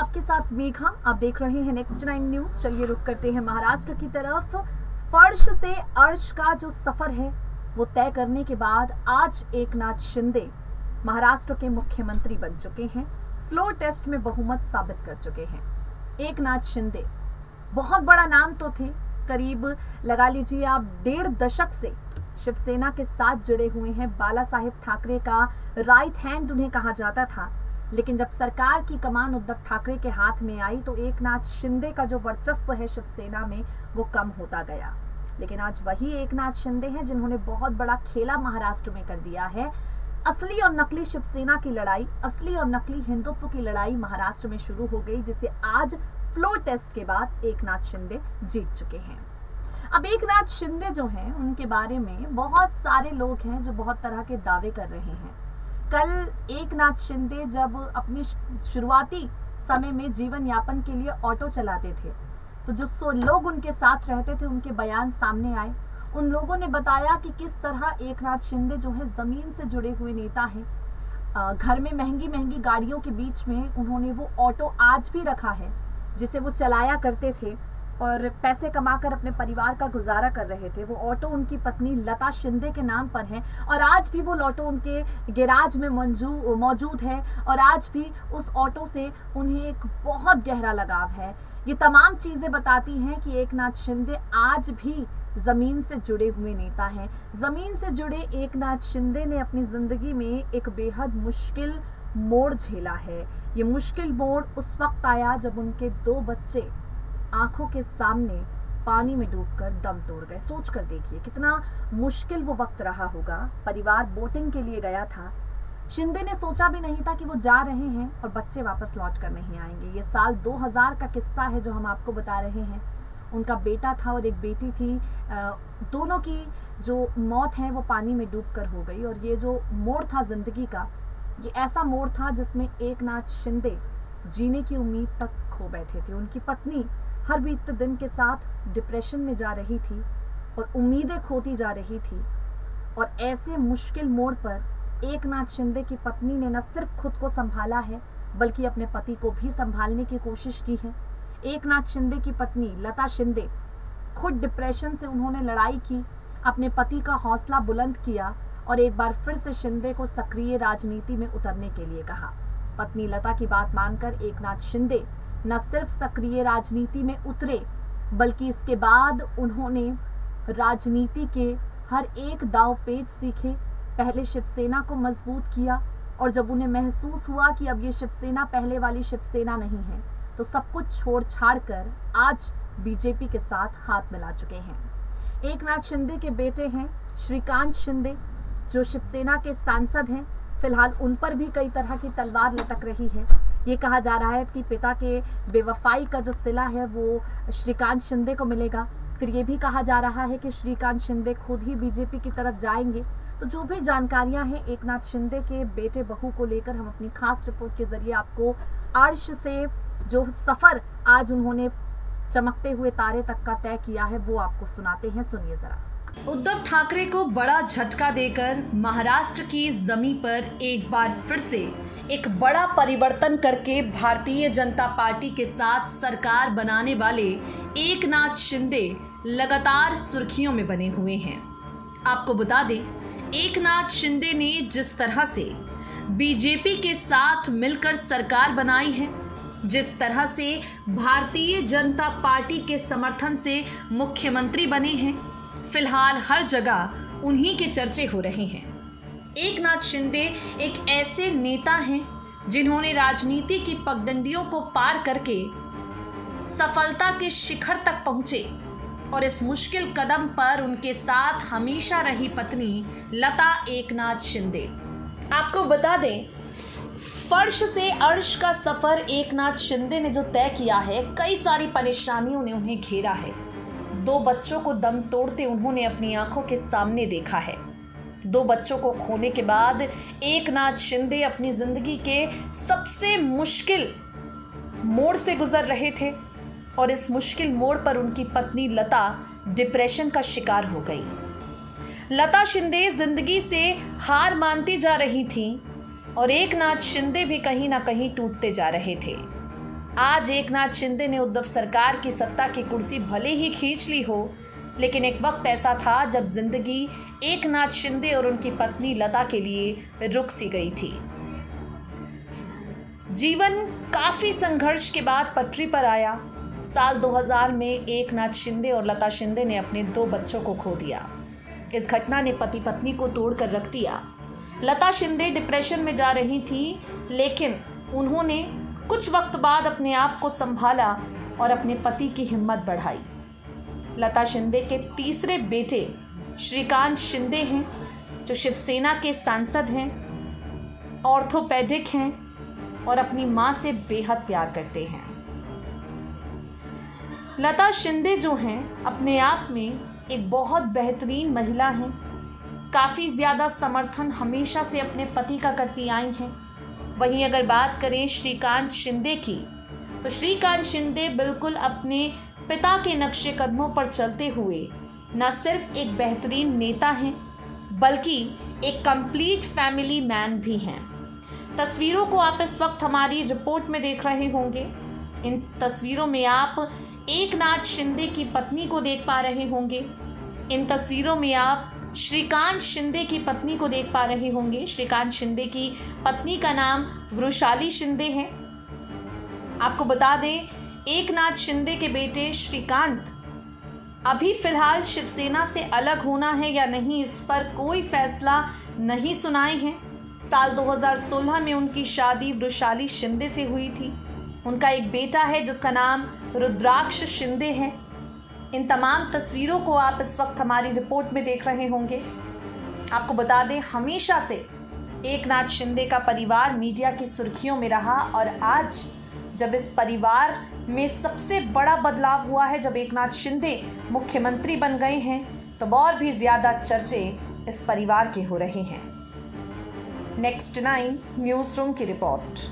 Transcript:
आपके साथ मेघा। आप देख रहे हैं नेक्स्ट 9 न्यूज। चलिए रुक करते हैं महाराष्ट्र की तरफ। फर्श से अर्श का जो सफर है वो तय करने के बाद आज एकनाथ शिंदे महाराष्ट्र के मुख्यमंत्री बन चुके हैं। फ्लोर टेस्ट में बहुमत साबित कर चुके हैं। एकनाथ शिंदे बहुत बड़ा नाम तो थे, करीब लगा लीजिए आप 1.5 दशक से शिवसेना के साथ जुड़े हुए हैं। बाला साहेब ठाकरे का राइट हैंड उन्हें कहा जाता था, लेकिन जब सरकार की कमान उद्धव ठाकरे के हाथ में आई तो एकनाथ शिंदे का जो वर्चस्व है शिवसेना में वो कम होता गया। लेकिन आज वही एकनाथ शिंदे हैं जिन्होंने बहुत बड़ा खेला महाराष्ट्र में कर दिया है। असली और नकली शिवसेना की लड़ाई, असली और नकली हिंदुत्व की लड़ाई महाराष्ट्र में शुरू हो गई, जिसे आज फ्लोर टेस्ट के बाद एकनाथ शिंदे जीत चुके हैं। अब एकनाथ शिंदे जो हैं उनके बारे में बहुत सारे लोग हैं जो बहुत तरह के दावे कर रहे हैं। कल एकनाथ शिंदे जब अपनी शुरुआती समय में जीवन यापन के लिए ऑटो चलाते थे तो जो लोग उनके साथ रहते थे उनके बयान सामने आए। उन लोगों ने बताया कि किस तरह एकनाथ शिंदे जो है जमीन से जुड़े हुए नेता हैं। घर में महंगी महंगी गाड़ियों के बीच में उन्होंने वो ऑटो आज भी रखा है जिसे वो चलाया करते थे और पैसे कमाकर अपने परिवार का गुजारा कर रहे थे। वो ऑटो उनकी पत्नी लता शिंदे के नाम पर है और आज भी वो ऑटो उनके गैराज में मौजूद है और आज भी उस ऑटो से उन्हें एक बहुत गहरा लगाव है। ये तमाम चीजें बताती हैं कि एकनाथ शिंदे आज भी जमीन से जुड़े हुए नेता हैं। जमीन से जुड़े एकनाथ शिंदे ने अपनी जिंदगी में एक बेहद मुश्किल मोड़ झेला है। ये मुश्किल मोड़ उस वक्त आया जब उनके 2 बच्चे आंखों के सामने पानी में डूबकर दम तोड़ गए। सोच कर देखिए कितना मुश्किल वो वक्त रहा होगा। परिवार बोटिंग के लिए गया था। शिंदे ने सोचा भी नहीं था कि वो जा रहे हैं और बच्चे वापस लौट कर नहीं आएंगे। ये साल 2000 का किस्सा है जो हम आपको बता रहे हैं। उनका बेटा था और एक बेटी थी। दोनों की जो मौत है वो पानी में डूबकर हो गई। और ये जो मोड़ था जिंदगी का, ये ऐसा मोड़ था जिसमें एकनाथ शिंदे जीने की उम्मीद तक खो बैठे थे। उनकी पत्नी हर बीतते दिन के साथ डिप्रेशन में जा रही थी और उम्मीदें खोती जा रही थी। और ऐसे मुश्किल मोड़ पर एकनाथ शिंदे की पत्नी ने न सिर्फ खुद को संभाला है बल्कि अपने पति को भी संभालने की कोशिश की है। एकनाथ शिंदे की पत्नी लता शिंदे खुद डिप्रेशन से उन्होंने लड़ाई की, अपने पति का हौसला बुलंद किया और एक बार फिर से शिंदे को सक्रिय राजनीति में उतरने के लिए कहा। पत्नी लता की बात मानकर एकनाथ शिंदे न सिर्फ सक्रिय राजनीति में उतरे बल्कि इसके बाद उन्होंने राजनीति के हर एक दांव पेच सीखे। पहले शिवसेना को मजबूत किया और जब उन्हें महसूस हुआ कि अब ये शिवसेना पहले वाली शिवसेना नहीं है तो सब कुछ छोड़ छाड़ कर आज बीजेपी के साथ हाथ मिला चुके हैं। एकनाथ शिंदे के बेटे हैं श्रीकांत शिंदे जो शिवसेना के सांसद हैं। फिलहाल उन पर भी कई तरह की तलवार लटक रही है। ये कहा जा रहा है कि पिता के बेवफाई का जो सिला है वो श्रीकांत शिंदे को मिलेगा। फिर ये भी कहा जा रहा है कि श्रीकांत शिंदे खुद ही बीजेपी की तरफ जाएंगे। तो जो भी जानकारियां हैं एकनाथ शिंदे के बेटे बहू को लेकर हम अपनी खास रिपोर्ट के जरिए आपको अर्श से जो सफर आज उन्होंने चमकते हुए तारे तक का तय किया है वो आपको सुनाते हैं। सुनिए जरा। उद्धव ठाकरे को बड़ा झटका देकर महाराष्ट्र की जमीन पर एक बार फिर से एक बड़ा परिवर्तन करके भारतीय जनता पार्टी के साथ सरकार बनाने वाले एकनाथ शिंदे लगातार सुर्खियों में बने हुए हैं। आपको बता दें, एकनाथ शिंदे ने जिस तरह से बीजेपी के साथ मिलकर सरकार बनाई है, जिस तरह से भारतीय जनता पार्टी के समर्थन से मुख्यमंत्री बने हैं, फिलहाल हर जगह उन्हीं के चर्चे हो रहे हैं। एकनाथ शिंदे एक ऐसे नेता हैं जिन्होंने राजनीति की पगडंडियों को पार करके सफलता के शिखर तक पहुंचे और इस मुश्किल कदम पर उनके साथ हमेशा रही पत्नी लता एकनाथ शिंदे। आपको बता दें, फर्श से अर्श का सफर एकनाथ शिंदे ने जो तय किया है, कई सारी परेशानियों ने उन्हें घेरा है। 2 बच्चों को दम तोड़ते उन्होंने अपनी आंखों के सामने देखा है। 2 बच्चों को खोने के बाद एकनाथ शिंदे अपनी जिंदगी के सबसे मुश्किल मोड़ से गुजर रहे थे और इस मुश्किल मोड़ पर उनकी पत्नी लता डिप्रेशन का शिकार हो गई। लता शिंदे जिंदगी से हार मानती जा रही थी और एकनाथ शिंदे भी कहीं ना कहीं टूटते जा रहे थे। आज एकनाथ शिंदे ने उद्धव सरकार की सत्ता की कुर्सी भले ही खींच ली हो, लेकिन एक वक्त ऐसा था जब जिंदगी एकनाथ शिंदे और उनकी पत्नी लता के लिए रुक सी गई थी। जीवन काफी संघर्ष के बाद पटरी पर आया। साल 2000 में एकनाथ शिंदे और लता शिंदे ने अपने 2 बच्चों को खो दिया। इस घटना ने पति पत्नी को तोड़कर रख दिया। लता शिंदे डिप्रेशन में जा रही थी, लेकिन उन्होंने कुछ वक्त बाद अपने आप को संभाला और अपने पति की हिम्मत बढ़ाई। लता शिंदे के तीसरे बेटे श्रीकांत शिंदे हैं, जो शिवसेना के सांसद हैं, ऑर्थोपेडिक हैं और अपनी मां से बेहद प्यार करते हैं। लता शिंदे जो हैं अपने आप में एक बहुत बेहतरीन महिला हैं। काफ़ी ज़्यादा समर्थन हमेशा से अपने पति का करती आई हैं। वहीं अगर बात करें श्रीकांत शिंदे की, तो श्रीकांत शिंदे बिल्कुल अपने पिता के नक्शे कदमों पर चलते हुए न सिर्फ एक बेहतरीन नेता हैं, बल्कि एक कंप्लीट फैमिली मैन भी हैं। तस्वीरों को आप इस वक्त हमारी रिपोर्ट में देख रहे होंगे। इन तस्वीरों में आप एकनाथ शिंदे की पत्नी को देख पा रहे होंगे। इन तस्वीरों में आप श्रीकांत शिंदे की पत्नी को देख पा रहे होंगे। श्रीकांत शिंदे की पत्नी का नाम वृषाली शिंदे है। आपको बता दें, एकनाथ शिंदे के बेटे श्रीकांत अभी फिलहाल शिवसेना से अलग होना है या नहीं, इस पर कोई फैसला नहीं सुनाए हैं। साल 2016 में उनकी शादी वृषाली शिंदे से हुई थी। उनका एक बेटा है जिसका नाम रुद्राक्ष शिंदे है। इन तमाम तस्वीरों को आप इस वक्त हमारी रिपोर्ट में देख रहे होंगे। आपको बता दें, हमेशा से एकनाथ शिंदे का परिवार मीडिया की सुर्खियों में रहा और आज जब इस परिवार में सबसे बड़ा बदलाव हुआ है, जब एकनाथ शिंदे मुख्यमंत्री बन गए हैं, तो और भी ज़्यादा चर्चे इस परिवार के हो रहे हैं। नेक्स्ट 9 न्यूज़ रूम की रिपोर्ट।